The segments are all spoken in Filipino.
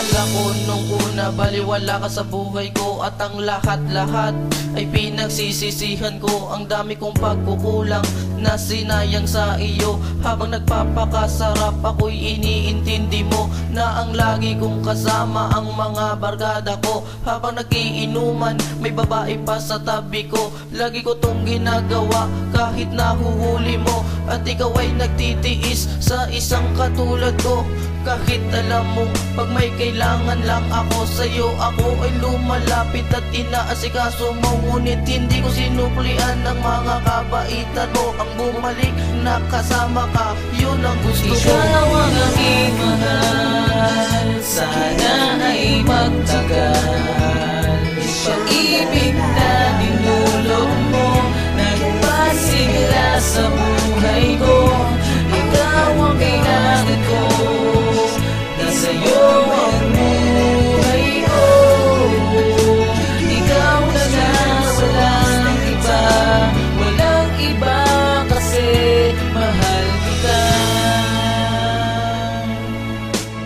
Akala ko nung una baliwala ka sa buhay ko, at ang lahat-lahat ay pinagsisisihan ko. Ang dami kong pagkukulang na sinayang sa iyo. Habang nagpapakasarap ako'y iniintindi mo na ang lagi kong kasama ang mga barkada ko. Habang nagiinuman may babae pa sa tabi ko. Lagi ko tong ginagawa kahit nahuhuli mo, at ikaw ay nagtitiis sa isang katulad ko. Kahit alam mo, pag may kailangan lang ako sa'yo, ako ay lumalapit at inaasikaso mo. Ngunit hindi ko sinuplian ang mga kabaitan mo. Ang bumalik na kasama ka, yun ang gusto ko. Ikaw ang aking mahal, sana ay magtagal. Pag-ibig na dinulog mo, nagpasigla sa buhay ko. Ikaw ang kailangan ko, sa'yo ang buhay ko. Ikaw na lang, walang iba. Walang iba kasi mahal kita.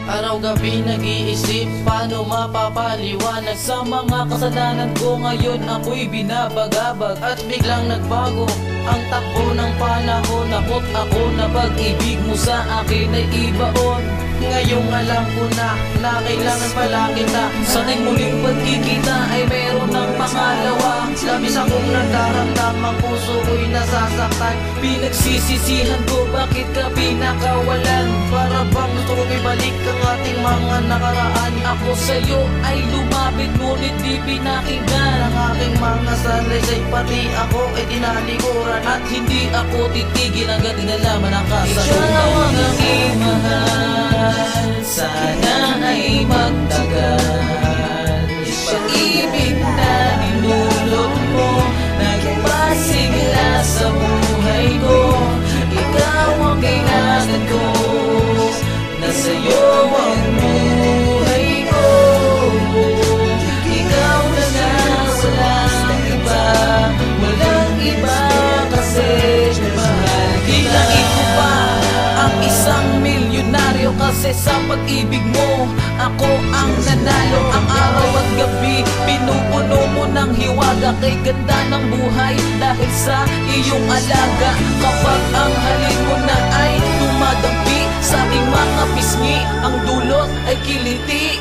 Araw-gabi nag-iisip paano mapapaliwanag Sa mga kasalanan ko ngayon ako'y binabagabag. at biglang nagbago ang takbo ng panahon. Takot ako na pag-ibig mo sa akin ay ibaon. Ngayong alam ko na kailangan pala kita. Sa ating muling pagkikita ay meron ng pangalawa. Labis akong nagdaramdam, ang puso ko'y nasasaktan. Pinagsisisihan ko bakit ka pinakawalan. Para bang gusto kong ibalik ang ating mga nakaraan. Ako sa'yo ay lumapit ngunit di pinakinggan. Ang aking mga salaysay, pati ako ay tinalikuran. At hindi ako titigil hanggang inalaman ang Ikaw kasalutan. ang aking mahal, sana ay magtagal. Pag-ibig na dinulog mo, nagpasigla sa buhay ko. Ikaw ang kailangan ko, na sa'yo ang buhay ko. Ikaw na lang, walang iba. Walang iba kasi mahal kita. Hinain ko pa ang isang milyonaryo, kasi sa pag-ibig mo ako ang nanalo. Ang araw at gabi pinupuno mo ng hiwaga. Kay ganda ng buhay dahil sa iyong alaga. Kapag ang halin mo na ay dumadampi sa aking mga pisngi, ang dulot ay kiliti.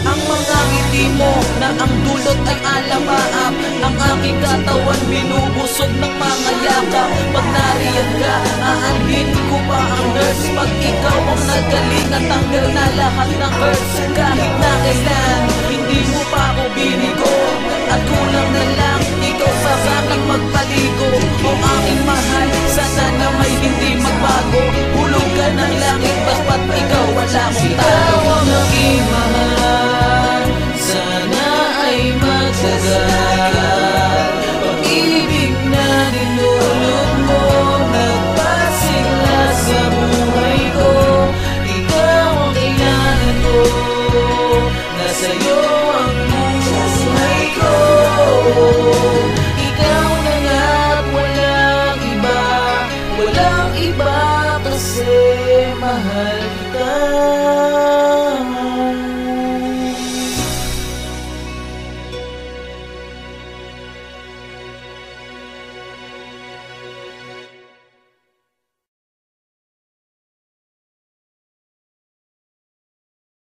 Ang mga ngiti mo na ang dulot ay alapaap. Ang aking katawan binubusog ng mga yakap. Pag nariyan ka, aanhin ko pa ang nurse. Pag ikaw ang nagaling, natanggal na lahat ng curse. Kahit na kailan, hindi mo pa ako binigo. At kulang na lang, ikaw sa aking magpaligo. O aking mahal, sana na may hindi magbago. Hulog ka ng langit, basta't ikaw wala mong talo. Ikaw ang aking mahal, sana ay magtagal. Pag-ibig na dinulog mo, nagpasigla sa buhay ko. Ikaw ang kailangan ko, na sa'yo ang